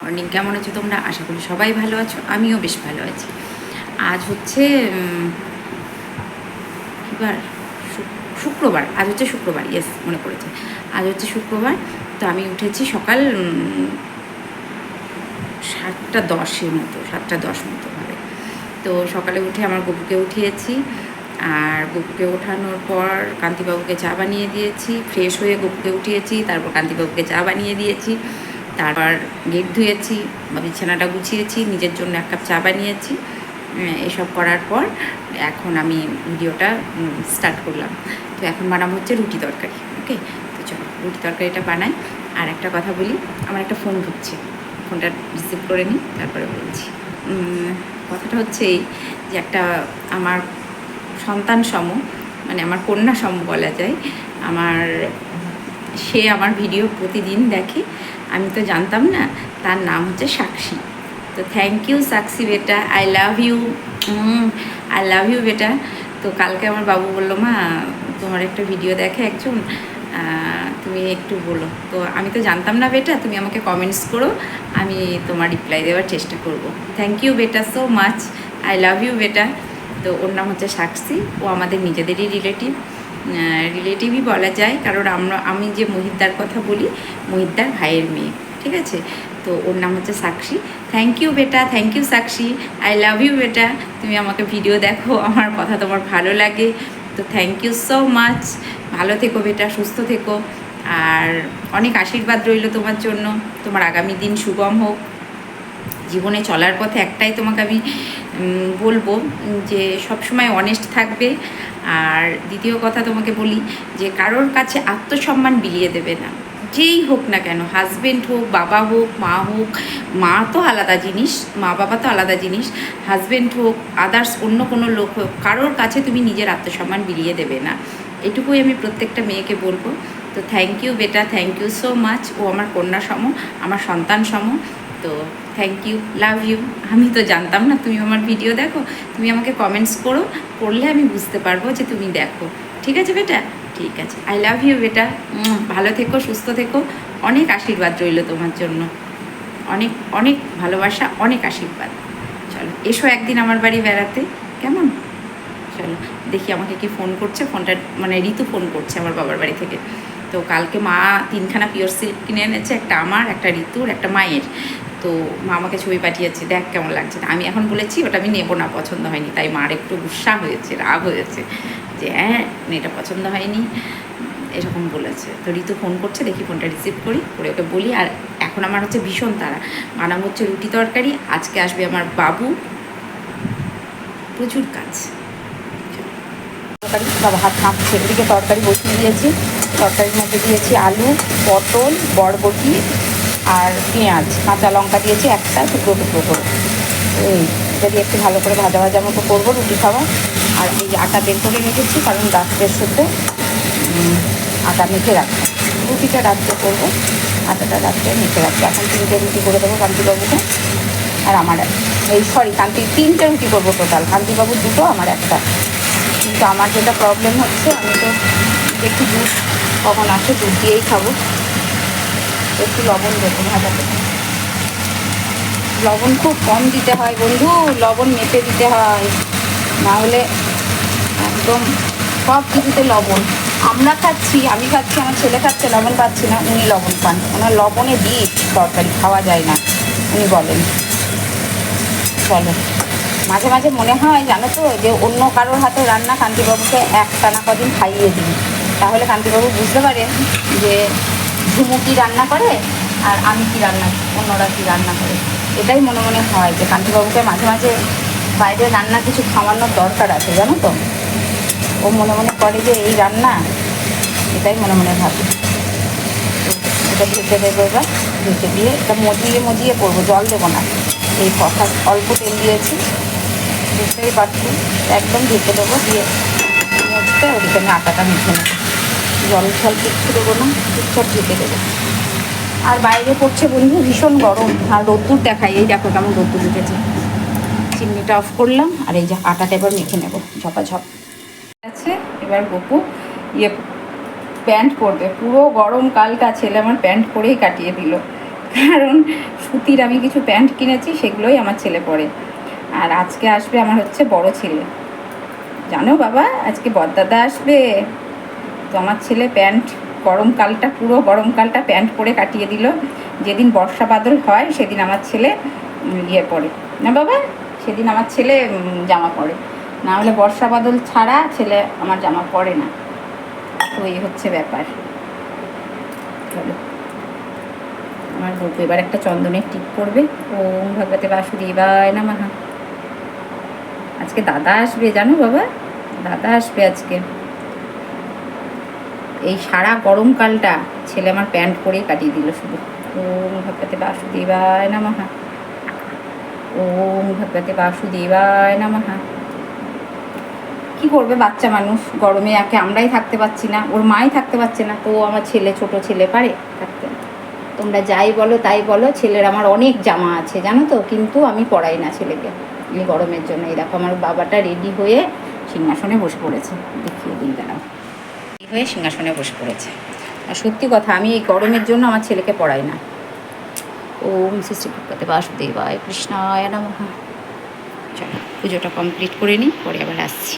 Morning, কেমন আছো তোমরা? আশা করি সবাই ভালো আছো, আমিও বেশ ভালো আছি। আজ হচ্ছে কিবার শুক্রবার। আজ হচ্ছে শুক্রবার, ইয়েস, মনে পড়েছে, আজ হচ্ছে শুক্রবার। তো আমি উঠেছি সকাল 7:10 মতো, 7:10 মতো হবে। তো সকালে উঠে আমার গপুকে উঠিয়েছি, আর গপুকে ওঠানোর পর কান্তিবাবুকে চা বানিয়ে দিয়েছি। ফ্রেশ হয়ে গপুকে উঠিয়েছি, তারপর কান্তিবাবুকে চা বানিয়ে দিয়েছি, তারপর গেট ধুয়েছি, বিছানাটা গুছিয়েছি, নিজের জন্য 1 কাপ চা বানিয়েছি। এসব করার পর এখন আমি ভিডিওটা স্টার্ট করলাম। তো এখন বানাবো হচ্ছে রুটি তরকারি। ওকে, তো চলো রুটি তরকারিটা বানাই। আর একটা কথা বলি, আমার একটা ফোন ঢুকছে, ফোনটা রিসিভ করে নিই, তারপরে বলছি। কথাটা হচ্ছে এই যে একটা আমার সন্তান সম, মানে আমার কন্যা সম বলা যায়, সে আমার ভিডিও প্রতিদিন দেখে। আমি তো জানতাম না, তার নাম হচ্ছে সাক্ষী। তো থ্যাংক ইউ সাক্ষী বেটা, I love you, I love you বেটা। তো কালকে আমার বাবু বললো, মা তোমার একটা ভিডিও দেখে একজন, তুমি একটু বলো। তো আমি তো জানতাম না বেটা, তুমি আমাকে কমেন্টস করো, আমি তোমার রিপ্লাই দেওয়ার চেষ্টা করব। থ্যাংক ইউ বেটা, so much, I love you বেটা। তো ওর নাম হচ্ছে সাক্ষী, ও আমাদের নিজেদেরই রিলেটিভই বলা যায়, কারণ আমি যে মহিদ্দার কথা বলি, মহিদ্দার ভাইয়ের মেয়ে, ঠিক আছে? তো ওর নাম হচ্ছে সাক্ষী। থ্যাংক ইউ বেটা, থ্যাংক ইউ সাক্ষী, আই লাভ ইউ বেটা। তুমি আমাকে ভিডিও দেখো, আমার কথা তোমার ভালো লাগে, তো থ্যাংক ইউ সো মাচ। ভালো থেকো বেটা, সুস্থ থেকো, আর অনেক আশীর্বাদ রইল তোমার জন্য। তোমার আগামী দিন সুগম হোক। জীবনে চলার পথে একটাই তোমাকে আমি বলবো, যে সবসময় অনেস্ট থাকবে। আর দ্বিতীয় কথা তোমাকে বলি, যে কারোর কাছে আত্মসম্মান বিলিয়ে দেবে না, যেই হোক না কেন, হাজব্যান্ড হোক, বাবা হোক, মা হোক। মা তো আলাদা জিনিস, মা বাবা তো আলাদা জিনিস, হাজব্যান্ড হোক, আদার্স অন্য কোনো লোক হোক, কারোর কাছে তুমি নিজের আত্মসম্মান বিলিয়ে দেবে না। এটুকুই আমি প্রত্যেকটা মেয়েকে বলবো। তো থ্যাংক ইউ বেটা, থ্যাংক ইউ সো মাচ। ও আমার কন্যা সম, আমার সন্তান সম। তো থ্যাংক ইউ, লাভ ইউ। আমি তো জানতাম না তুমি আমার ভিডিও দেখো, তুমি আমাকে কমেন্টস করলে আমি বুঝতে পারবো যে তুমি দেখো। ঠিক আছে বেটা? ঠিক আছে, আই লাভ ইউ বেটা। ভালো থেকো, সুস্থ থেকো, অনেক আশীর্বাদ রইল তোমার জন্য, অনেক অনেক ভালোবাসা, অনেক আশীর্বাদ। চলো এসো একদিন আমার বাড়ি বেড়াতে, কেমন? চলো দেখি, আমাকে কি ফোন করছে, ফোনটা মানে ঋতু ফোন করছে আমার বাবার বাড়ি থেকে। তো কালকে মা 3খানা পিওর সিল্ক কিনে এনেছে, একটা আমার, একটা ঋতুর, একটা মায়ের। তো মা আমাকে ছবি পাঠিয়েছে, দেখ কেমন লাগছে। আমি এখন বলেছি ওটা আমি নেবো না, পছন্দ হয়নি। তাই মার একটু গুসা হয়েছে, রাগ হয়েছে, যে হ্যাঁ এটা পছন্দ হয়নি, এরকম বলেছে। তো ঋতু ফোন করছে, দেখি ফোনটা রিসিভ করি, করে ওকে বলি। আর এখন আমার হচ্ছে ভীষণ তাড়া, বানাবো হচ্ছে রুটি তরকারি। আজকে আসবে আমার বাবু, প্রচুর কাজ। তরকারি বা ভাত মাখছে, এদিকে তরকারি বসিয়ে দিয়েছি। তরকারির মধ্যে দিয়েছি আলু, পটল, বরবটি আর পেঁয়াজ, কাঁচা লঙ্কা দিয়েছি একটা, টুকরো টুকরো করে। এটা দিয়ে একটু ভালো করে ভাজা ভাজা মতো করবো রুটি খাওয়া। আর এই আটা বের করে রেখেছি, কারণ রাত্রের সাথে আটা মেখে রাখবো, রুটিটা রাত্রে করবো, আটাটা রাত্রে মেখে রাখবো। এখন 3টে রুটি করে দেবো কান্তিবাবুকে আর আমার, কান্তি 3টে রুটি করবো টোটাল, কান্তিবাবুর 2টো, আমার একটা। কিন্তু আমার যেটা প্রবলেম হচ্ছে, আমি তো একটু দুধ কখন আসে, দুধ দিয়েই খাবো। একটু লবণ দেবো ভাজাতে, লবণ খুব কম দিতে হয় বন্ধু, লবণ মেপে দিতে হয়, না হলে একদম সব কিছুতে লবণ। আমরা খাচ্ছি, আমি খাচ্ছি, আমার ছেলে খাচ্ছে, লবণ পাচ্ছি না, উনি লবণ পান। ওনার লবণে দিই তরকারি খাওয়া যায় না, উনি বলেন। চলো, মাঝে মাঝে মনে হয় জানো তো, যে অন্য কারোর হাতে রান্না কান্তিবাবুকে একটানা কদিন খাইয়ে দিই, তাহলে কান্তিবাবু বুঝতে পারেন যে ঝুমু কী রান্না করে আর আমি কী রান্না, অন্যরা কী রান্না করে। এটাই মনে মনে হয় যে কান্তিবাবুকে মাঝে মাঝে বাইরে রান্না কিছু খাওয়ানোর দরকার আছে, জানো তো। ও মনে মনে করে যে এই রান্না, এটাই মনে মনে ভাবে। এটা ঢেকে দেবো, এবার ঢেকে দিয়ে এটা মজিয়ে করবো, জল দেবো না। এই কথা, অল্প তেল দিয়েছি, বুঝতেই পারছি, একদম ঢেকে দেবো, দিয়ে মজতে ওদিকে আমি আটাটা মেখে নেবো, জল কিচ্ছু দেবো না, চুপচাপ ঢেকে দেবো। আর বাইরে পড়ছে বন্ধু ভীষণ গরম, আর রোদ্দুর দেখাই, এই দেখো কেমন রোদ্দুর উঠেছে। চিমনিটা অফ করলাম, আর এই যে আটাটা এবার মেখে নেবো ঝপাঝপ আছে। এবার গপু প্যান্ট পরবে, পুরো গরমকালটা ছেলে আমার প্যান্ট পরেই কাটিয়ে দিল, কারণ সুতির আমি কিছু প্যান্ট কিনেছি, সেগুলোই আমার ছেলে পরে। আর আজকে আসবে আমার হচ্ছে বড় ছেলে, জানো বাবা, আজকে বড়দাদা আসবে। তো আমার ছেলে প্যান্ট, গরমকালটা পুরো গরমকালটা প্যান্ট পরে কাটিয়ে দিল। যেদিন বর্ষা বাদল হয় সেদিন আমার ছেলে ইয়ে পরে না বাবা, সেদিন আমার ছেলে জামা পরে, না হলে বর্ষা বাদল ছাড়া ছেলে আমার জামা পরে না। তো এই হচ্ছে ব্যাপার। চলো, আমার বউ এবার একটা চন্দনের টিপ করবে। ওম ভগবতে বাসুদেবায় নমঃ। আজকে দাদা আসবে জানো বাবা, দাদা আসবে আজকে। এই সারা গরমকালটা ছেলে আমার প্যান্ট পরেই কাটিয়ে দিল শুধু। ওম ভগবতে বাসুদেবায় নমঃ, ওম ভগবতে বাসুদেবায় নমঃ। কি করবে বাচ্চা মানুষ, গরমে একে আমরাই থাকতে পারছি না, ওর মাই থাকতে পারছে না, তো আমার ছেলে, ছোট ছেলে পারে থাকতে। তোমরা যাই বলো তাই বলো, ছেলের আমার অনেক জামা আছে জানো তো, কিন্তু আমি পরাই না ছেলেকে এই গরমের জন্য। এই দেখো আমার বাবাটা রেডি হয়ে সিংহাসনে বসে পড়েছে, দেখিয়ে দিই দাঁড়াও, হয়ে সিংহাসনে বসে পড়েছে। আর সত্যি কথা, আমি এই গরমের জন্য আমার ছেলেকে পড়াই না। ওম শ্রী শ্রী ভগবতে বাসুদেবায় কৃষ্ণায় নমঃ। চলো পুজোটা কমপ্লিট করে নিই, পরে আবার আসছি।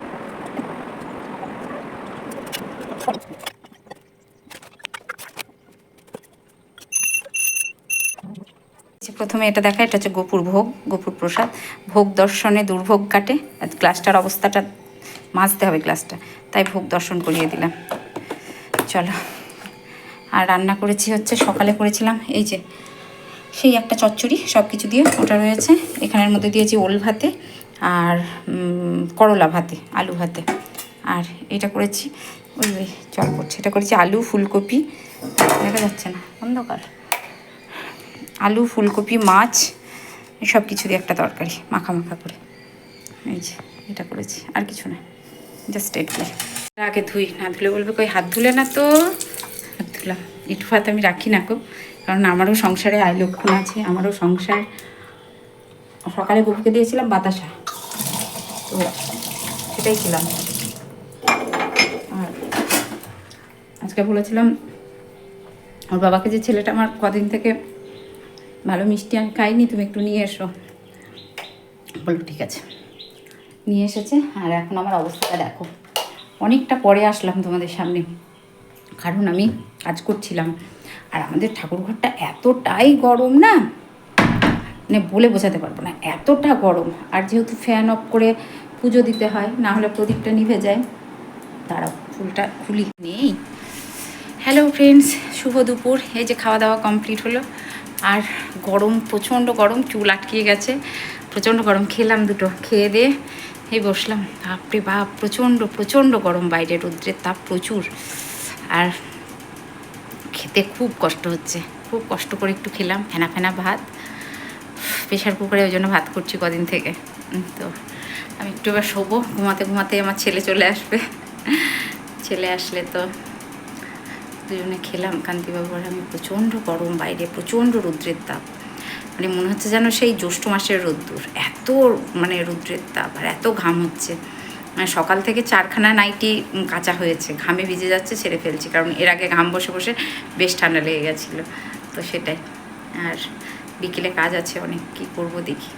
প্রথমে এটা দেখা, এটা হচ্ছে গোপুর ভোগ, গোপুর প্রসাদ। ভোগ দর্শনে দুর্ভোগ কাটে। গ্লাসটার অবস্থাটা মাজতে হবে গ্লাসটা, তাই ভোগ দর্শন করিয়ে দিলাম। চলো, আর রান্না করেছি হচ্ছে, সকালে করেছিলাম এই যে সেই একটা চচ্চড়ি, সব কিছু দিয়ে ওটা রয়েছে। এখানের মধ্যে দিয়েছি ওল ভাতে আর করলা ভাতে, আলু ভাতে। আর এটা করেছি, ওই ওই জল পড়ছে, এটা করেছি আলু ফুলকপি, দেখা যাচ্ছে না অন্ধকার, আলু ফুলকপি মাছ সব কিছু দিয়ে একটা তরকারি মাখা মাখা করে। এই যে এটা করেছি, আর কিছু না, জাস্ট এগুলো। আগে ধুই, না ধুলে বলবে কই হাত ধুলে না, তো হাত ধুলাম। ইট ফাত আমি রাখি না গো, কারণ আমারও সংসারে আয় লক্ষণ আছে, আমারও সংসার। সকালে গপুকে দিয়েছিলাম বাতাসা, তো সেটাই ছিলাম। আর আজকে বলেছিলাম ওর বাবাকে, যে ছেলেটা আমার কদিন থেকে ভালো মিষ্টি আমি খাইনি, তুমি একটু নিয়ে এসো। বললো ঠিক আছে, নিয়ে এসেছে। আর এখন আমার অবস্থাটা দেখো, অনেকটা পরে আসলাম তোমাদের সামনে, কারণ আমি কাজ করছিলাম। আর আমাদের ঠাকুরঘরটা এতটাই গরম না, মানে বলে বোঝাতে পারবো না, এতটা গরম। আর যেহেতু ফ্যান অফ করে পুজো দিতে হয়, না হলে প্রদীপটা নিভে যায়। তারাও ফুলটা খুলি নেই। হ্যালো ফ্রেন্ডস, শুভ দুপুর। এই যে খাওয়া দাওয়া কমপ্লিট হলো, আর গরম, প্রচণ্ড গরম, চুল আটকিয়ে গেছে, প্রচণ্ড গরম। খেলাম দুটো, খেয়ে দিয়ে এই বসলাম। বাপরে বাপ, প্রচণ্ড প্রচণ্ড গরম, বাইরে রৌদ্রের তাপ প্রচুর। আর খেতে খুব কষ্ট হচ্ছে, খুব কষ্ট করে একটু খেলাম ফেনা ফেনা ভাত, প্রেশার কুকারে, ওই জন্য ভাত করছি কদিন থেকে। তো আমি একটু এবার শোবো, ঘুমাতে ঘুমাতে আমার ছেলে চলে আসবে। ছেলে আসলে তো দুজনে খেলাম কান্তিবাবু আর আমি। প্রচণ্ড গরম বাইরে, প্রচণ্ড রৌদ্রের তাপ, মানে মনে হচ্ছে যেন সেই জ্যৈষ্ঠ মাসের রোদ্দুর, এত মানে রৌদ্রের তাপ, আর এত ঘাম হচ্ছে। মানে সকাল থেকে 4খানা নাইটি কাঁচা হয়েছে, ঘামে ভিজে যাচ্ছে, ছেড়ে ফেলছি, কারণ এর আগে ঘাম বসে বসে বেশ ঠান্ডা লেগে গেছিলো, তো সেটাই। আর বিকেলে কাজ আছে অনেক, কী করবো দেখি,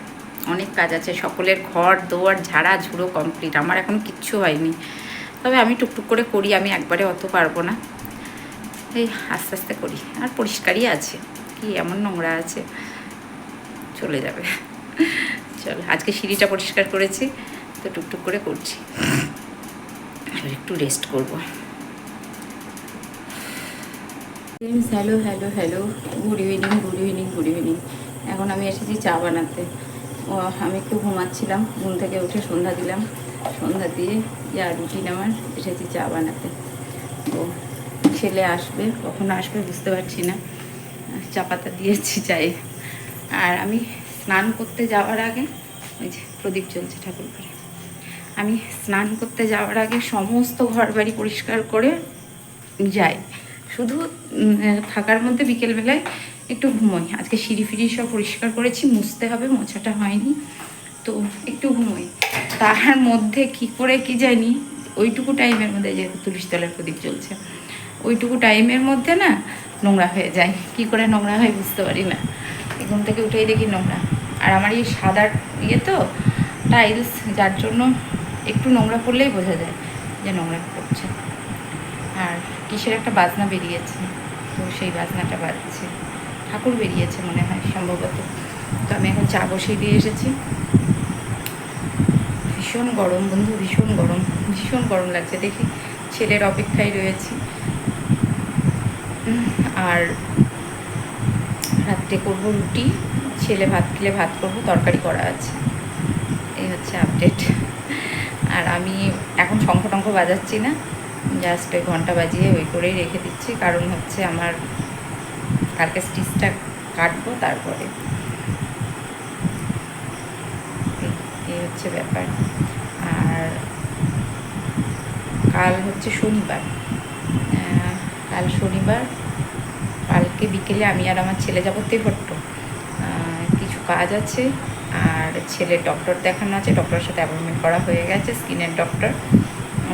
অনেক কাজ আছে। সকলের ঘর দোয়ার ঝাড়া ঝুড়ো কমপ্লিট, আমার এখন কিচ্ছু হয়নি, তবে আমি টুকটুক করে করি, আমি একবারে অত পারবো না, এই আস্তে আস্তে করি। আর পরিষ্কারই আছে, কি এমন নোংরা আছে, চলে যাবে। চলো, আজকে সিঁড়িটা পরিষ্কার করেছি, তো টুকটুক করে করছি, এবার একটু রেস্ট করবো। Hello hello hello, good evening good evening good evening. এখন আমি এসেছি চা বানাতে। আমি একটু ঘুমাচ্ছিলাম, ঘুম থেকে উঠে সন্ধ্যা দিলাম, সন্ধ্যা দিয়ে যা রুটিন আমার, এসেছি চা বানাতে। তো ছেলে আসবে, কখন আসবে বুঝতে পারছি না, চা পাতা দিয়েছি চায়ে। আর আমি স্নান করতে যাওয়ার আগে, ওই যে প্রদীপ জ্বলছে ঠাকুর ঘরে, আমি স্নান করতে যাওয়ার আগে সমস্ত ঘর বাড়ি পরিষ্কার করে যাই। শুধু থাকার মধ্যে বিকেলবেলায় একটু ঘুমোই। আজকে সিঁড়ি ফিড়ি সব পরিষ্কার করেছি, মুছতে হবে, মোছাটা হয়নি, তো একটু ঘুমোই। তার মধ্যে কি করে কি জানি, ওইটুকু টাইমের মধ্যে, যেহেতু তুলসী তলার প্রদীপ জ্বলছে, ওইটুকু টাইমের মধ্যে না নোংরা হয়ে যায়। কি করে নোংরা হয় বুঝতে পারি না, ঘুম থেকে উঠেই দেখি নোংরা। আর আমার এই সাদা ইয়ে তো টাইলস, যার জন্য একটু নোংরা পড়লেই বোঝা যায় যে নোংরা পড়ছে। আর কিসের একটা বাজনা বেরিয়েছে, তো সেই বাজনাটা বাজছে, ঠাকুর বেরিয়েছে মনে হয় সম্ভবত। তো আমি এখন চা বসিয়ে দিয়ে এসেছি। ভীষণ গরম বন্ধু, ভীষণ গরম, ভীষণ গরম লাগছে। দেখি ছেলের অপেক্ষায় রয়েছি। আর রাত্রে করবো রুটি, ছেলে ভাত খেলে ভাত করবো, তরকারি করা আছে। এই হচ্ছে আপডেট। আর আমি এখন শঙ্খ টঙ্খ বাজাচ্ছি না, জাস্ট ওই ঘন্টা বাজিয়ে ওই করেই রেখে দিচ্ছি, কারণ হচ্ছে আমার কালকে স্টিচটা কাটবো তারপরে। এই হচ্ছে ব্যাপার। আর কাল হচ্ছে শনিবার, কাল শনিবার, কালকে বিকেলে আমি আর আমার ছেলে যাবো তেহট্ট, কিছু কাজ আছে। আর ছেলের ডক্টর দেখানো আছে, ডক্টরের সাথে অ্যাপয়েন্টমেন্ট করা হয়ে গেছে, স্কিনের ডক্টর।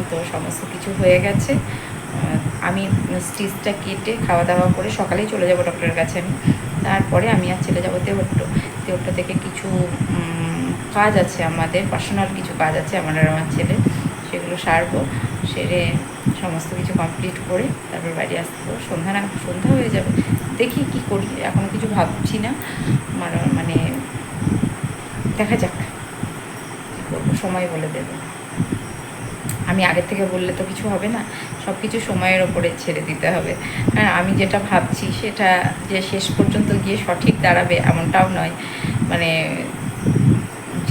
তো সমস্ত কিছু হয়ে গেছে। আমি স্টিচটা কেটে খাওয়া দাওয়া করে সকালেই চলে যাব ডক্টরের কাছে আমি। তারপরে আমি আর ছেলে যাবো তেহট্ট থেকে কিছু কাজ আছে, আমাদের পার্সোনাল কিছু কাজ আছে আমার আর আমার ছেলে, সেগুলো সারবো। সেরে সমস্ত কিছু কমপ্লিট করে তারপর বাড়ি আসবো। সন্ধ্যা হয়ে যাবে, দেখি কি করি, এখনও কিছু ভাবছি না। মানে দেখা যাক কী করবো, সময় বলে দেবে। আমি আগের থেকে বললে তো কিছু হবে না, সব কিছু সময়ের ওপরে ছেড়ে দিতে হবে। কারণ আমি যেটা ভাবছি সেটা যে শেষ পর্যন্ত গিয়ে সঠিক দাঁড়াবে এমনটাও নয়। মানে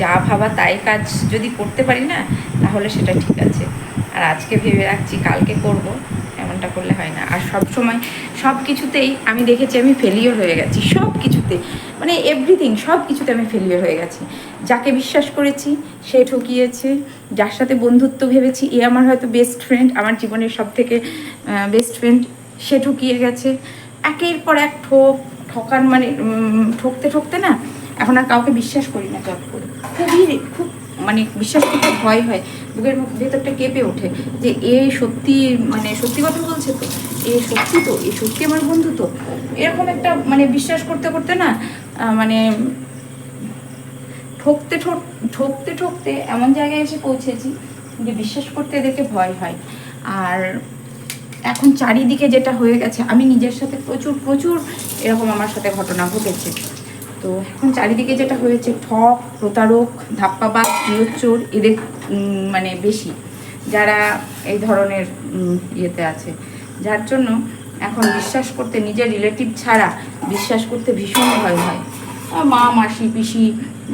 যা ভাবা তাই কাজ যদি করতে পারি না, তাহলে সেটা ঠিক আছে। আর আজকে ভেবে রাখছি কালকে করব, এমনটা করলে হয় না। আর সব সময় সব কিছুতেই আমি দেখেছি আমি ফেলিওর হয়ে গেছি, সব কিছুতে, মানে এভরিথিং, সব কিছুতে আমি ফেলিওর হয়ে গেছি। যাকে বিশ্বাস করেছি সে ঠকিয়েছে, যার সাথে বন্ধুত্ব ভেবেছি এ আমার হয়তো বেস্ট ফ্রেন্ড, আমার জীবনের সব থেকে বেস্ট ফ্রেন্ড, সে ঠকিয়ে গেছে। একের পর এক ঠকার মানে ঠকতে না এখন আর কাউকে বিশ্বাস করি না। চট করে খুব মানে বিশ্বাস করতে ভয় হয়, বুকের ভেতরটা কেঁপে ওঠে যে এ সত্যি, মানে সত্যি কথা বলছে তো, এ সত্যি আমার বন্ধু তো, এরকম একটা মানে বিশ্বাস করতে না মানে ঠকতে এমন জায়গায় এসে পৌঁছেছি যে বিশ্বাস করতে দেখে ভয় হয়। আর এখন চারিদিকে যেটা হয়ে গেছে, আমি নিজের সাথে প্রচুর এরকম আমার সাথে ঘটনা ঘটেছে। তো এখন চারিদিকে যেটা হয়েছে, ঠক, প্রতারক, ধাপ্পাবাজ, চোর, এদের মানে বেশি যারা এই ধরনের ইয়েতে আছে, যার জন্য এখন বিশ্বাস করতে, নিজের রিলেটিভ ছাড়া বিশ্বাস করতে ভীষণ ভয় হয়। মা, মাসি, পিসি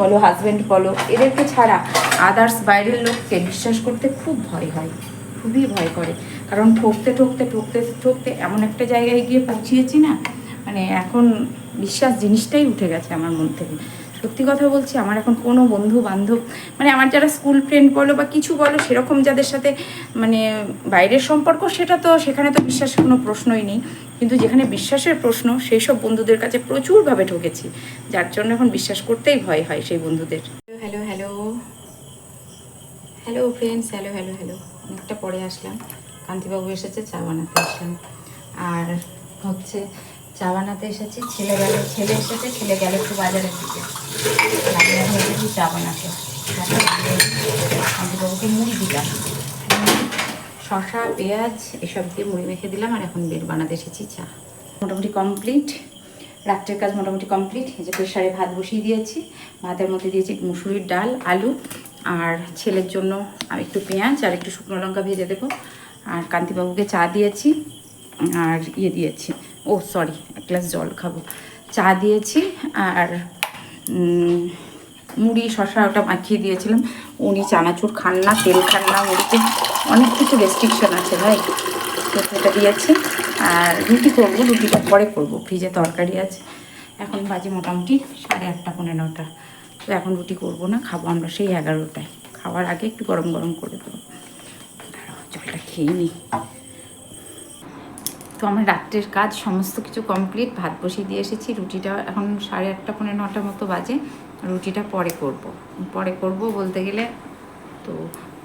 বলো, হাজব্যান্ড বলো, এদেরকে ছাড়া আদার্স বাইরের লোককে বিশ্বাস করতে খুব ভয় হয়, খুবই ভয় করে। কারণ ঠকতে এমন একটা জায়গায় গিয়ে পৌঁছিয়েছি না, মানে এখন বিশ্বাস জিনিসটাই উঠে গেছে আমার মন থেকে। সত্যি কথা বলছি, আমার এখন কোনো বন্ধু বান্ধব, মানে আমার যারা স্কুল ফ্রেন্ড বলো বা কিছু বলো, সেরকম যাদের সাথে মানে বাইরের সম্পর্ক, সেখানে তো বিশ্বাসের কোনো প্রশ্নই নেই। কিন্তু যেখানে বিশ্বাসের প্রশ্ন, সেই সব বন্ধুদের কাছে প্রচুরভাবে ঠকেছি, যার জন্য এখন বিশ্বাস করতেই ভয় হয় সেই বন্ধুদের। হ্যালো ফ্রেন্ডস, হ্যালো অনেকটা পরে আসলাম। কান্তিবাবু এসেছে, চা বানাতে আসলাম। আর হচ্ছে চা বানাতে এসেছি, ছেলে এসেছে, ছেলে গেল একটু বাজারের দিকে, আমি এখন এসেছি চা বানাতে। কান্তিবাবুকে মুড়ি দিলাম, শসা, পেঁয়াজ এসব দিয়ে মুড়ি মেখে দিলাম। আর এখন বের বানাতে এসেছি চা। মোটামুটি কমপ্লিট, রাত্রের কাজ মোটামুটি কমপ্লিট। এই যে প্রেশারে ভাত বসিয়ে দিয়েছি, ভাতের মধ্যে দিয়েছি মুসুরির ডাল, আলু, আর ছেলের জন্য আর একটু পেঁয়াজ আর একটু শুকনো লঙ্কা ভেজে দেবো। আর কান্তিবাবুকে চা দিয়েছি, আর দিয়েছি, এক গ্লাস জল খাবো, চা দিয়েছি। আর মুড়ি, শসা ওটা মাখিয়ে দিয়েছিলাম। উনি চানাচুর খান না, তেল খান না, মুড়িতে অনেক কিছু রেস্ট্রিকশন আছে ভাই, তো সেটা দিয়েছি। আর রুটি করবো, রুটিটা পরে করবো, ফ্রিজে তরকারি আছে। এখন বাজে মোটামুটি 8:30 পৌনে 9টা। তো এখন রুটি করবো না, খাবো আমরা সেই 11টায়। খাওয়ার আগে একটু গরম করে দেবো। জলটা খেয়ে নিই। তো আমার রাত্রের কাজ সমস্ত কিছু কমপ্লিট, ভাত বসিয়ে দিয়ে এসেছি। রুটিটা এখন 8:30 পৌনে 9টার মতো বাজে। রুটিটা পরে করব বলতে গেলে, তো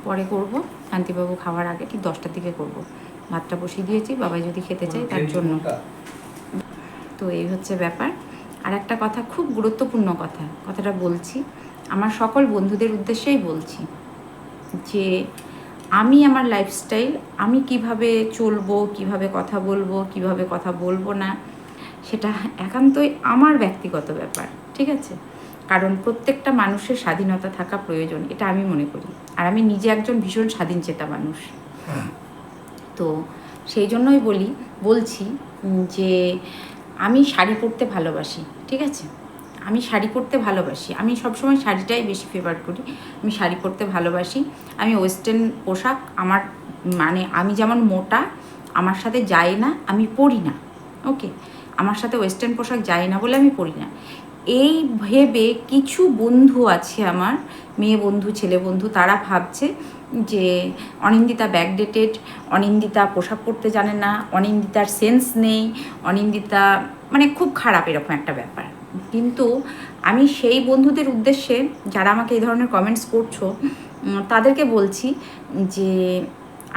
পরে করব, শান্তিবাবু খাওয়ার আগে ঠিক 10টার দিকে করব। ভাতটা বসিয়ে দিয়েছি, বাবাই যদি খেতে চাই তার জন্য। তো এই হচ্ছে ব্যাপার। আর একটা কথা, খুব গুরুত্বপূর্ণ কথা, কথাটা বলছি আমার সকল বন্ধুদের উদ্দেশ্যেই বলছি, যে আমি আমার লাইফস্টাইল, আমি কিভাবে চলবো, কিভাবে কথা বলবো, কিভাবে কথা বলবো না, সেটা একান্তই আমার ব্যক্তিগত ব্যাপার, ঠিক আছে? কারণ প্রত্যেকটা মানুষের স্বাধীনতা থাকা প্রয়োজন, এটা আমি মনে করি। আর আমি নিজে একজন ভীষণ স্বাধীনচেতা মানুষ। তো সেই জন্যই বলছি যে আমি শাড়ি পরতে ভালোবাসি, ঠিক আছে? আমি শাড়ি পরতে ভালোবাসি, আমি সবসময় শাড়িটাই বেশি ফেভার করি। আমি শাড়ি পরতে ভালোবাসি। আমি ওয়েস্টার্ন পোশাক আমার মানে আমি যেমন মোটা, আমার সাথে যায় না, আমি পরি না। ওকে, আমার সাথে ওয়েস্টার্ন পোশাক যায় না বলে আমি পরি না। এই ভেবে কিছু বন্ধু আছে আমার, মেয়ে বন্ধু, ছেলে বন্ধু, তারা ভাবছে যে অনিন্দিতা ব্যাকডেটেড, অনিন্দিতা পোশাক পরতে জানে না, অনিন্দিতার সেন্স নেই, অনিন্দিতা মানে খুব খারাপ, এরকম একটা ব্যাপার। কিন্তু আমি সেই বন্ধুদের উদ্দেশ্যে যারা আমাকে এই ধরনের কমেন্টস করছো, তাদেরকে বলছি যে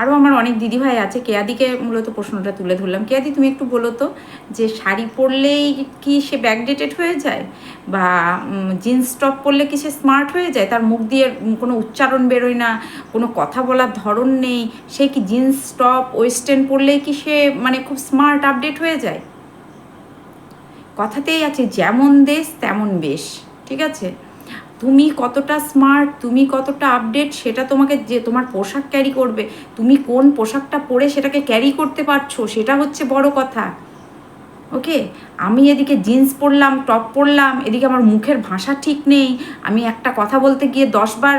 আরও আমার অনেক দিদিভাই আছে। কেয়াদিকে মূলত প্রশ্নটা তুলে ধরলাম। কেয়াদি, তুমি একটু বলো তো, যে শাড়ি পরলেই কি সে ব্যাকডেটেড হয়ে যায়, বা জিন্স টপ পরলে কি সে স্মার্ট হয়ে যায়? তার মুখ দিয়ে কোনো উচ্চারণ বেরোয় না, কোনো কথা বলার ধরন নেই, সে কি জিন্স টপ ওয়েস্টার্ন পরলেই কি সে মানে খুব স্মার্ট আপডেট হয়ে যায়? কথাতেই আছে, যেমন দেশ তেমন বেশ, ঠিক আছে? তুমি কতটা স্মার্ট, তুমি কতটা আপডেট, সেটা তোমাকে যে তোমার পোশাক ক্যারি করবে, তুমি কোন পোশাকটা পরে সেটাকে ক্যারি করতে পারছো, সেটা হচ্ছে বড় কথা। ওকে, আমি এদিকে জিন্স পরলাম, টপ পরলাম, এদিকে আমার মুখের ভাষা ঠিক নেই, আমি একটা কথা বলতে গিয়ে 10বার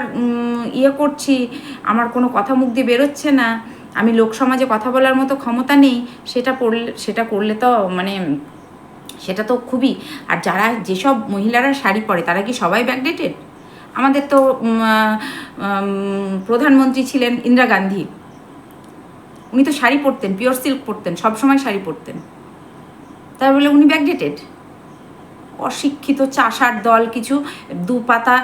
করছি, আমার কোনো কথা মুখ দিয়ে বেরোচ্ছে না, আমি লোকসমাজে কথা বলার মতো ক্ষমতা নেই, সেটা করলে তো মানে সেটা তো খুবই। আর যারা যেসব মহিলারা শাড়ি পরে তারা কি সবাই ব্যাকডেটেড? আমাদের তো প্রধানমন্ত্রী ছিলেন ইন্দিরা গান্ধী, উনি তো শাড়ি পরতেন, পিওর সিল্ক পরতেন, সবসময় শাড়ি পরতেন, তাই বলে উনি ব্যাকডেটেড? অশিক্ষিত চাষার দল কিছু দুপাতা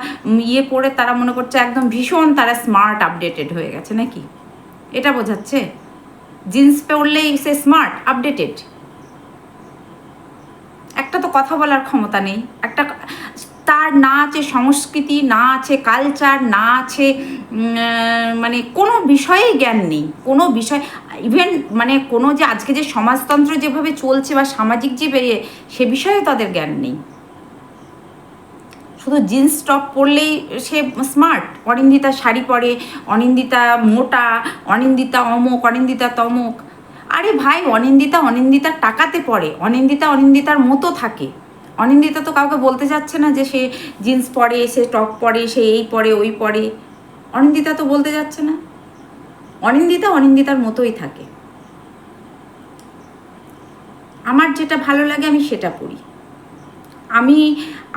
পরে তারা মনে করছে একদম ভীষণ তারা স্মার্ট আপডেটেড হয়ে গেছে নাকি? এটা বোঝাচ্ছে জিন্স পরলেই সে স্মার্ট আপডেটেড? একটা তো কথা বলার ক্ষমতা নেই, একটা তার না আছে সংস্কৃতি, না আছে কালচার, না আছে মানে কোনো বিষয়েই জ্ঞান নেই, কোনো বিষয়, ইভেন মানে কোনো যে আজকে যে সমাজতন্ত্র যেভাবে চলছে বা সামাজিক যে সে বিষয়েও তাদের জ্ঞান নেই। শুধু জিন্স টপ পরলেই সে স্মার্ট, অনিন্দিতা শাড়ি পরে, অনিন্দিতা মোটা, অনিন্দিতা অমুক, অনিন্দিতা তমুক। আরে ভাই, অনিন্দিতার টাকাতে পড়ে, অনিন্দিতার মতো থাকে। অনিন্দিতা তো কাউকে বলতে যাচ্ছে না যে সে জিন্স পরে, সে টপ পরে, সে এই পরে ওই পরে। অনিন্দিতা তো বলতে যাচ্ছে না, অনিন্দিতার মতোই থাকে। আমার যেটা ভালো লাগে আমি সেটা পরি।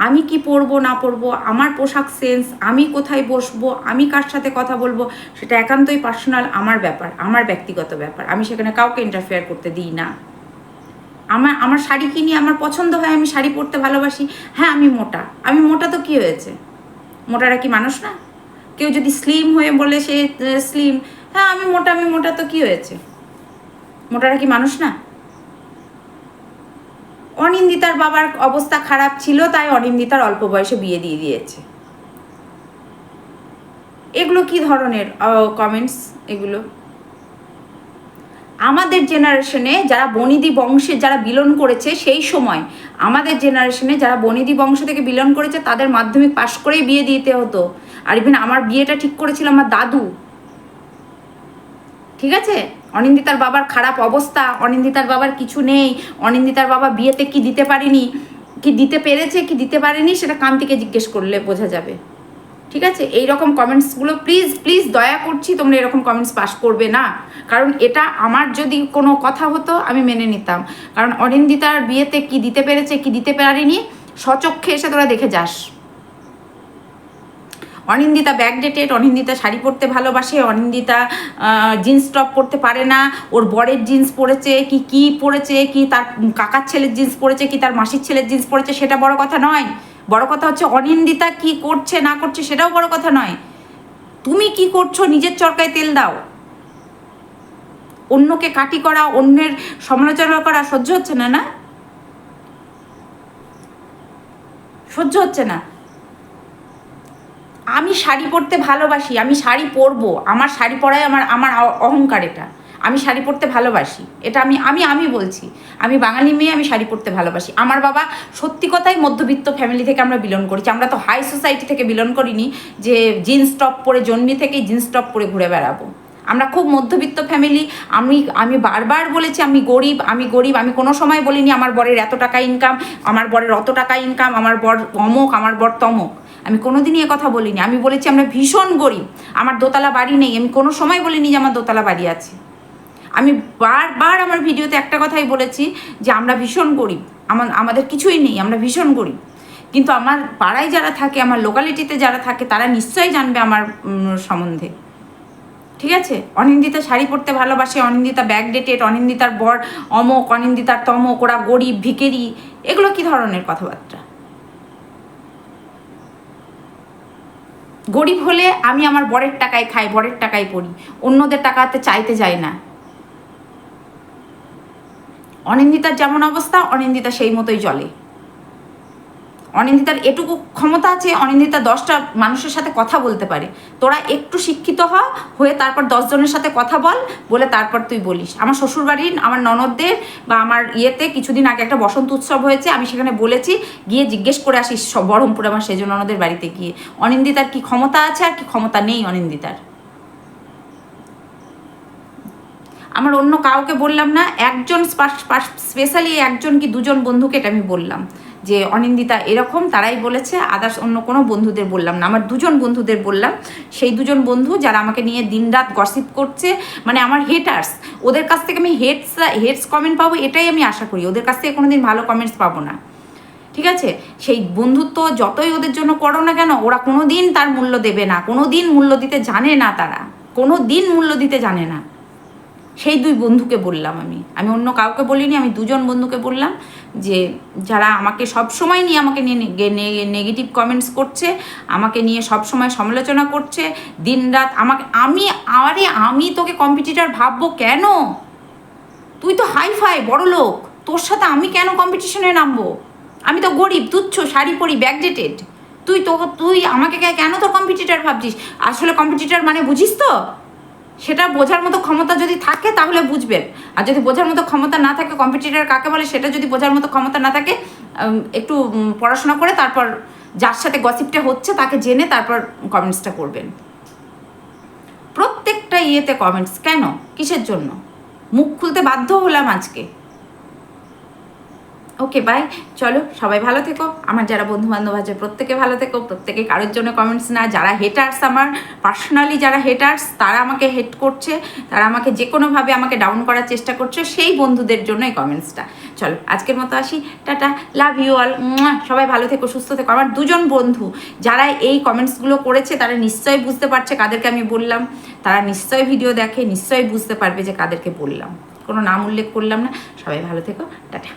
আমি কি পরবো না পরবো, আমার পোশাক সেন্স, আমি কোথায় বসবো, আমি কার সাথে কথা বলবো, সেটা একান্তই পার্সোনাল আমার ব্যাপার, আমার ব্যক্তিগত ব্যাপার। আমি সেখানে কাউকে ইন্টারফেয়ার করতে দিই না। আমার শাড়ি কিনি, আমার পছন্দ হয়, আমি শাড়ি পরতে ভালোবাসি। হ্যাঁ, আমি মোটা তো কি হয়েছে? মোটারা কি মানুষ না? কেউ যদি স্লিম হয়ে বলে সে স্লিম, হ্যাঁ আমি মোটা তো কি হয়েছে? মোটারা কি মানুষ না? অনিন্দিতার বাবার অবস্থা খারাপ ছিল, তাই অনিন্দিতার অল্প বয়সে বিয়ে দিয়ে দিয়েছে। এগুলো কি ধরনের কমেন্টস এগুলো? আমাদের জেনারেশনে যারা বনিদি বংশে যারা বিলন করেছে, সেই সময় আমাদের জেনারেশনে যারা বনিদি বংশ থেকে বিলন করেছে তাদের মাধ্যমিক পাশ করেই বিয়ে দিতে হতো। আর ইভেন আমার বিয়েটা ঠিক করেছিল আমার দাদু, ঠিক আছে? অনিন্দিতার বাবার খারাপ অবস্থা, অনিন্দিতার বাবার কিছু নেই, অনিন্দিতার বাবা বিয়েতে কি দিতে পারেনি, কি দিতে পেরেছে কি দিতে পারেনি, সেটা কান্তিকে জিজ্ঞেস করলে বোঝা যাবে, ঠিক আছে? এই রকম কমেন্টসগুলো প্লিজ দয়া করছি তোমরা এরকম কমেন্টস পাস করবে না, কারণ এটা আমার যদি কোনো কথা হতো আমি মেনে নিতাম। কারণ অনিন্দিতার বিয়েতে কি দিতে পেরেছে কি দিতে পারেনি স্বচক্ষে এসে তোরা দেখে যাস। অনিন্দিতা ব্যাকডেটেড, অনিন্দিতা শাড়ি পরতে ভালোবাসে, অনিন্দিতা জিন্স টপ পরতে পারে না, ওর বরের জিন্স পরেছে কি পরেছে, কি তার কাকার ছেলের জিন্স পরেছে, কি তার মাসির ছেলের জিন্স পরেছে, সেটা বড় কথা নয়। বড় কথা হচ্ছে অনিন্দিতা কি করছে না করছে, সেটাও বড় কথা নয়। তুমি কি করছো, নিজের চরকায় তেল দাও। অন্যকে কাটি করা, অন্যের সমালোচনা করা সহ্য হচ্ছে না? না, সহ্য হচ্ছে না। আমি শাড়ি পরতে ভালোবাসি, আমি শাড়ি পরবো, আমার শাড়ি পরাই আমার আমার অহংকার। এটা আমি শাড়ি পরতে ভালোবাসি, এটা আমি আমি আমি বলছি, আমি বাঙালি মেয়ে, আমি শাড়ি পরতে ভালোবাসি। আমার বাবা সত্যি কথাই মধ্যবিত্ত ফ্যামিলি থেকে আমরা বিলং করেছি, আমরা তো হাই সোসাইটি থেকে বিলং করিনি যে জিন্স টপ পরে, জন্মি থেকেই জিন্স টপ পরে ঘুরে বেড়াবো। আমরা খুব মধ্যবিত্ত ফ্যামিলি। আমি বারবার বলেছি আমি গরিব, আমি গরিব। আমি কোনো সময় বলিনি আমার বরের এত টাকা ইনকাম, আমার বরের অত টাকা ইনকাম, আমার বর অমুক, আমার বর তমক। আমি কোনোদিনই এ কথা বলিনি। আমি বলেছি আমরা ভীষণ গরিব, আমার দোতলা বাড়ি নেই। আমি কোনো সময় বলিনি যে আমার দোতলা বাড়ি আছে। আমি বারবার আমার ভিডিওতে একটা কথাই বলেছি যে আমরা ভীষণ গরিব, আমাদের কিছুই নেই, আমরা ভীষণ গরিব। কিন্তু আমার পাড়ায় যারা থাকে, আমার লোকালিটিতে যারা থাকে, তারা নিশ্চয়ই জানবে আমার সম্বন্ধে। ঠিক আছে? অনিন্দিতা শাড়ি পরতে ভালোবাসে, অনিন্দিতা ব্যাকডেটেড, অনিন্দিতার বর অমক, অনিন্দিতার তমক, ওরা গরিব ভিখেরি, এগুলো কি ধরনের কথাবার্তা? গরিব হলে আমি আমার বরের টাকায় খাই, বরের টাকায় পড়ি, অন্যদের টাকাতে চাইতে যাই না। অনিন্দিতার যেমন অবস্থা, অনিন্দিতা সেই মতোই চলে। অনিন্দিতার এটুকু ক্ষমতা আছে, অনিন্দিতা 10টা মানুষের সাথে কথা বলতে পারে। তোরা একটু শিক্ষিত হয়ে তারপর 10 জনের সাথে কথা বলে তারপর তুই বলিস। আমার শ্বশুরবাড়ির, আমার ননদদের বা আমার ইয়েতে কিছুদিন আগে একটা বসন্ত উৎসব হয়েছে, আমি সেখানে বলেছি, গিয়ে জিজ্ঞেস করে আসিস সব বহরমপুরে আমার সেজ ননদের বাড়িতে গিয়ে অনিন্দিতার কি ক্ষমতা আছে আর কি ক্ষমতা নেই অনিন্দিতার। আমার অন্য কাউকে বললাম না, একজন স্পেশালি একজন কি দুজন বন্ধুকে এটা আমি বললাম যে অনিন্দিতা এরকম, তারাই বলেছে। আদার্স অন্য কোনো বন্ধুদের বললাম না, আমার 2 জন বন্ধুদের বললাম। সেই 2 জন বন্ধু যারা আমাকে নিয়ে দিনরাত গসিপ করছে, মানে আমার হেটার্স, ওদের কাছ থেকে আমি হেটস কমেন্ট পাবো এটাই আমি আশা করি। ওদের কাছ থেকে কোনোদিন ভালো কমেন্টস পাবো না। ঠিক আছে? সেই বন্ধুত্ব যতই ওদের জন্য করো না কেন, ওরা কোনো দিন তার মূল্য দেবে না, কোনো দিন মূল্য দিতে জানে না, তারা কোনো দিন মূল্য দিতে জানে না। সেই 2 বন্ধুকে বললাম আমি অন্য কাউকে বলিনি। আমি 2 জন বন্ধুকে বললাম যে যারা আমাকে সবসময় নিয়ে আমাকে নিয়ে নেগেটিভ কমেন্টস করছে, আমাকে নিয়ে সবসময় সমালোচনা করছে দিনরাত আমাকে। আমি তোকে কম্পিটিটর ভাববো কেন? তুই তো হাইফাই বড় লোক, তোর সাথে আমি কেন কম্পিটিশনে নামবো? আমি তো গরিব, তুচ্ছ, শাড়ি পরি, ব্যাকডেটেড। তুই আমাকে কেন তোর কম্পিটিটর ভাবছিস? আসলে কম্পিটিটর মানে বুঝিস তো? সেটা বোঝার মতো ক্ষমতা যদি থাকে তাহলে বুঝবেন। আর যদি বোঝার মতো ক্ষমতা না থাকে, কম্পিটিটর কাকে বলে সেটা যদি বোঝার মতো ক্ষমতা না থাকে, একটু পড়াশোনা করে তারপর যার সাথে গসিপটা হচ্ছে তাকে জেনে তারপর কমেন্টসটা করবেন। প্রত্যেকটা ইয়েতে কমেন্টস কেন? কিসের জন্য? মুখ খুলতে বাধ্য হলাম আজকে। ওকে বাই, চলো সবাই ভালো থেকো। আমার যারা বন্ধুবান্ধব আছে প্রত্যেকে ভালো থেকো, প্রত্যেকে কারোর জন্য কমেন্টস না। যারা হেটার্স, আমার পার্সোনালি যারা হেটার্স, তারা আমাকে হেট করছে, তারা আমাকে যে কোনোভাবে আমাকে ডাউন করার চেষ্টা করছে, সেই বন্ধুদের জন্য এই কমেন্টসটা। চলো আজকের মতো আসি, টাটা, লাভ ইউ অল, সবাই ভালো থেকো, সুস্থ থেকো। আমার 2 জন বন্ধু যারা এই কমেন্টসগুলো করেছে তারা নিশ্চয়ই বুঝতে পারছে কাদেরকে আমি বললাম, তারা নিশ্চয়ই ভিডিও দেখে, নিশ্চয়ই বুঝতে পারবে যে কাদেরকে বললাম। কোনো নাম উল্লেখ করলাম না। সবাই ভালো থেকো, টাটা।